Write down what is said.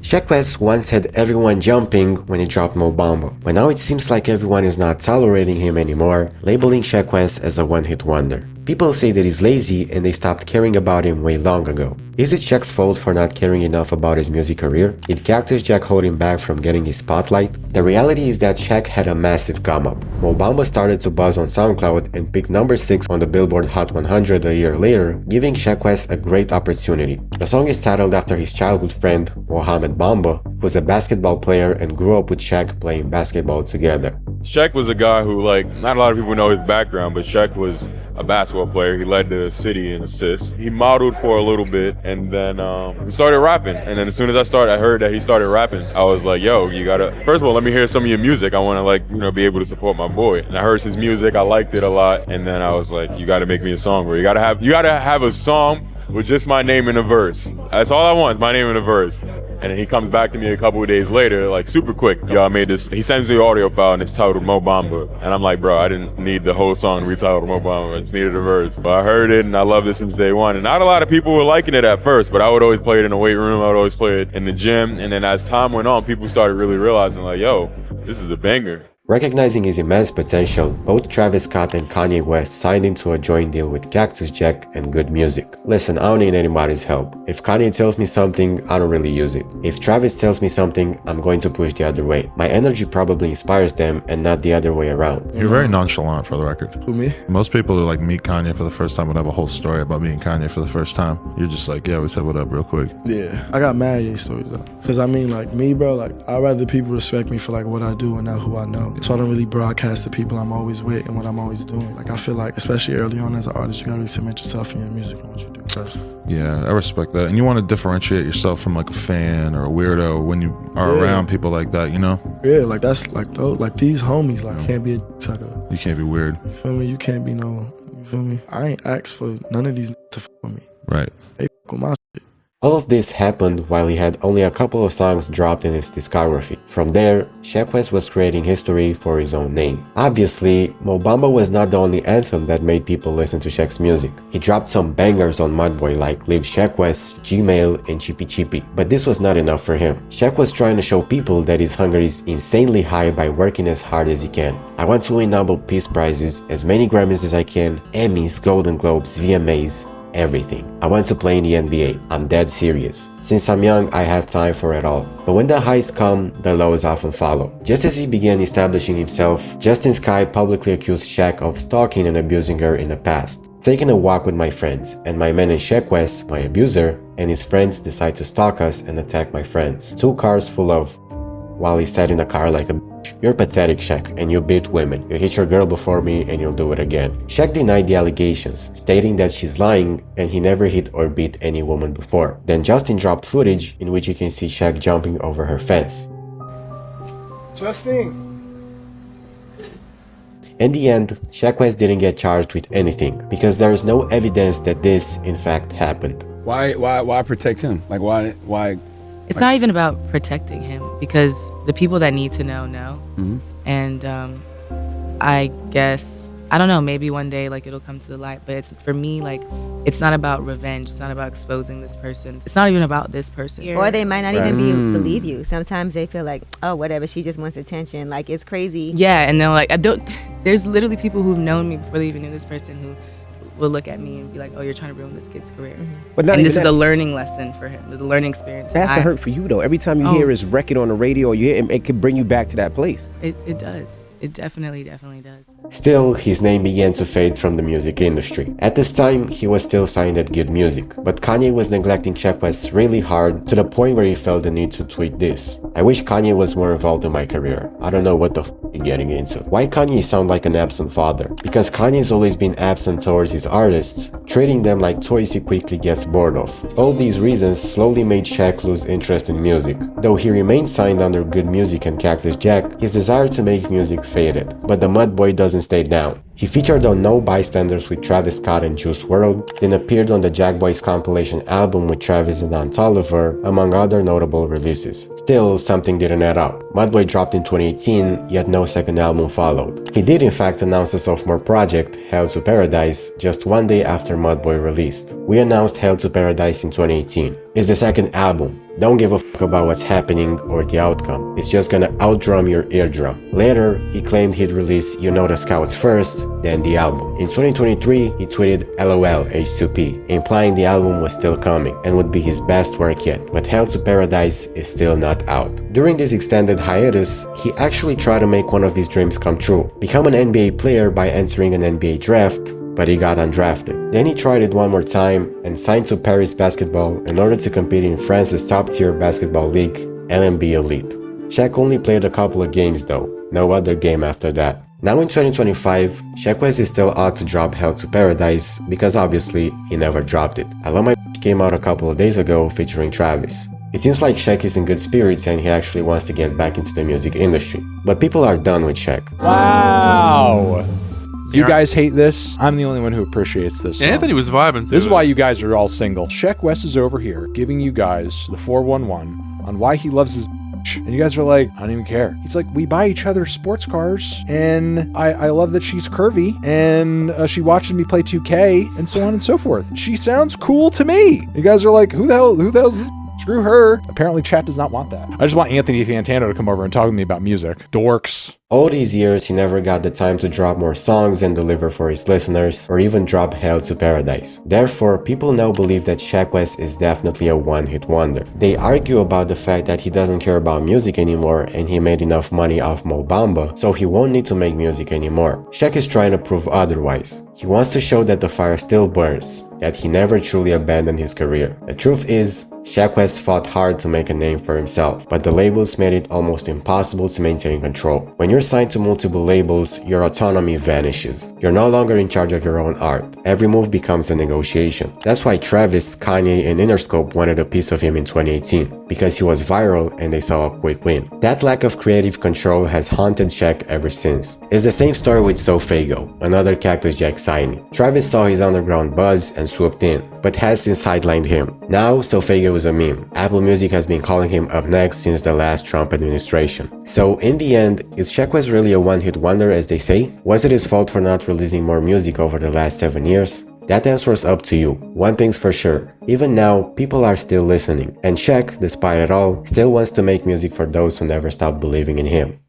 Sheck Wes once had everyone jumping when he dropped Mo Bamba, but now it seems like everyone is not tolerating him anymore, labeling Sheck Wes as a one-hit wonder. People say that he's lazy and they stopped caring about him way long ago. Is it Sheck's fault for not caring enough about his music career? Did Cactus Jack hold him back from getting his spotlight? The reality is that Sheck had a massive come up. Mo Bamba started to buzz on SoundCloud and picked number 6 on the Billboard Hot 100 a year later, giving Sheck Wes a great opportunity. The song is titled after his childhood friend, Mo Bamba, who was a basketball player and grew up with Sheck playing basketball together. Sheck was a guy who, not a lot of people know his background, but Sheck was a basketball player. He led the city in assists. He modeled for a little bit, and then he started rapping. And then as soon as I heard that he started rapping, I was like, yo, you gotta, first of all, let me hear some of your music. I wanna be able to support my boy. And I heard his music, I liked it a lot. And then I was like, you gotta make me a song, bro. You gotta have a song with just my name in a verse. That's all I want, is my name in a verse. And then he comes back to me a couple of days later, super quick. Yo, I made this. He sends me the audio file and it's titled Mo Bamba. And I'm like, bro, I didn't need the whole song retitled Mo Bamba. I just needed a verse. But I heard it and I loved it since day one. And not a lot of people were liking it at first, but I would always play it in the weight room. I would always play it in the gym. And then as time went on, people started really realizing yo, this is a banger. Recognizing his immense potential, both Travis Scott and Kanye West signed him to a joint deal with Cactus Jack and Good Music. Listen, I don't need anybody's help. If Kanye tells me something, I don't really use it. If Travis tells me something, I'm going to push the other way. My energy probably inspires them and not the other way around. You're very nonchalant, for the record. Who, me? Most people who meet Kanye for the first time would have a whole story about meeting Kanye for the first time. You're just yeah, we said what up real quick. Yeah, I got mad Ye stories though. Cause me, bro, I'd rather people respect me for what I do and not who I know. So I don't really broadcast the people I'm always with and what I'm always doing. I feel especially early on as an artist, you gotta really cement yourself in your music and what you do first. Yeah, I respect that. And you want to differentiate yourself from a fan or a weirdo when you are around people like that, you know? Yeah, that's these homies, can't be a sucker. You can't be weird. You feel me? You can't be you feel me? I ain't asked for none of these to fuck with me. Right. They fuck with my shit. All of this happened while he had only a couple of songs dropped in his discography. From there, Sheck Wes was creating history for his own name. Obviously, Mo Bamba was not the only anthem that made people listen to Sheck's music. He dropped some bangers on Mudboy like Live Sheck Wes, Gmail, and Chippy Chippy, but this was not enough for him. Sheck was trying to show people that his hunger is insanely high by working as hard as he can. I want to win Nobel Peace Prizes, as many Grammys as I can, Emmys, Golden Globes, VMAs, everything. I want to play in the NBA. I'm dead serious. Since I'm young, I have time for it all. But when the highs come, the lows often follow. Just as he began establishing himself, Justin Sky publicly accused Sheck of stalking and abusing her in the past. Taking a walk with my friends, and my man in Sheck Wes, my abuser, and his friends decide to stalk us and attack my friends. 2 cars full of, while he sat in the car like a bitch. You're pathetic, Sheck, and you beat women. You hit your girl before me and you'll do it again. Sheck denied the allegations, stating that she's lying and he never hit or beat any woman before. Then Justin dropped footage in which you can see Sheck jumping over her fence. Justin! In the end, Sheck Wes didn't get charged with anything, because there is no evidence that this, in fact, happened. Why protect him? Why? It's not even about protecting him, because the people that need to know. Mm-hmm. And I guess, I don't know, maybe one day it'll come to the light, but for me, it's not about revenge. It's not about exposing this person. It's not even about this person. Or they might not even believe you. Sometimes they feel oh, whatever, she just wants attention. It's crazy. Yeah, and then there's literally people who've known me before they even knew this person who will look at me and be like, oh, you're trying to ruin this kid's career. Mm-hmm. And this is a learning lesson for him, the learning experience. That's the hurt for you, though. Every time you hear his record on the radio, or you hear him, it can bring you back to that place. It does. It definitely does. Still, his name began to fade from the music industry. At this time, he was still signed at Good Music, but Kanye was neglecting Sheck Wes really hard to the point where he felt the need to tweet this. I wish Kanye was more involved in my career. I don't know what the f you're getting into. Why Kanye sound like an absent father? Because Kanye's always been absent towards his artists, treating them like toys he quickly gets bored of. All these reasons slowly made Sheck lose interest in music. Though he remained signed under Good Music and Cactus Jack, his desire to make music faded. But the Mudboy doesn't stay down. He featured on No Bystanders with Travis Scott and Juice WRLD, then appeared on the Jack Boys compilation album with Travis and Don Toliver, among other notable releases. Still, something didn't add up. Mudboy dropped in 2018, yet no second album followed. He did in fact announce a sophomore project, Hell to Paradise, just one day after Mudboy released. We announced Hell to Paradise in 2018. is the second album. Don't give a fuck about what's happening or the outcome. It's just gonna outdrum your eardrum. Later, he claimed he'd release You Know the Scouts first, then the album. In 2023, he tweeted LOL H2P, implying the album was still coming and would be his best work yet, but Hell to Paradise is still not out. During this extended hiatus, he actually tried to make one of his dreams come true, become an NBA player by entering an NBA draft, but he got undrafted. Then he tried it one more time and signed to Paris Basketball in order to compete in France's top-tier basketball league, LMB Elite. Sheck only played a couple of games though, no other game after that. Now in 2025, Sheck Wes is still out to drop Hell to Paradise because obviously he never dropped it. I Love My came out a couple of days ago featuring Travis. It seems like Sheck is in good spirits and he actually wants to get back into the music industry. But people are done with Sheck. Wow! You guys hate this? I'm the only one who appreciates this song. Anthony was vibing to This is it. why you guys are all single. Sheck Wes is over here giving you guys the 411 on why he loves his bitch. And you guys are like, I don't even care. He's like, we buy each other sports cars, and I love that she's curvy, and she watches me play 2K, and so on and so forth. She sounds cool to me. You guys are like, who the hell is this? Screw her. Apparently chat does not want that. I just want Anthony Fantano to come over and talk to me about music. Dorks. All these years, he never got the time to drop more songs and deliver for his listeners, or even drop Hell to Paradise. Therefore, people now believe that Sheck Wes is definitely a one-hit wonder. They argue about the fact that he doesn't care about music anymore and he made enough money off Mo Bamba, so he won't need to make music anymore. Sheck is trying to prove otherwise. He wants to show that the fire still burns, that he never truly abandoned his career. The truth is, Sheck Wes fought hard to make a name for himself, but the labels made it almost impossible to maintain control. When you're signed to multiple labels, your autonomy vanishes. You're no longer in charge of your own art. Every move becomes a negotiation. That's why Travis, Kanye, and Interscope wanted a piece of him in 2018, because he was viral and they saw a quick win. That lack of creative control has haunted Sheck ever since. It's the same story with Sofaygo, another Cactus Jack signing. Travis saw his underground buzz and swooped in, but has since sidelined him. Now, Sofaygo is a meme. Apple Music has been calling him up next since the last Trump administration. So in the end, is Sheck Wes really a one-hit wonder as they say? Was it his fault for not releasing more music over the last 7 years? That answer is up to you. One thing's for sure, even now, people are still listening. And Sheck, despite it all, still wants to make music for those who never stopped believing in him.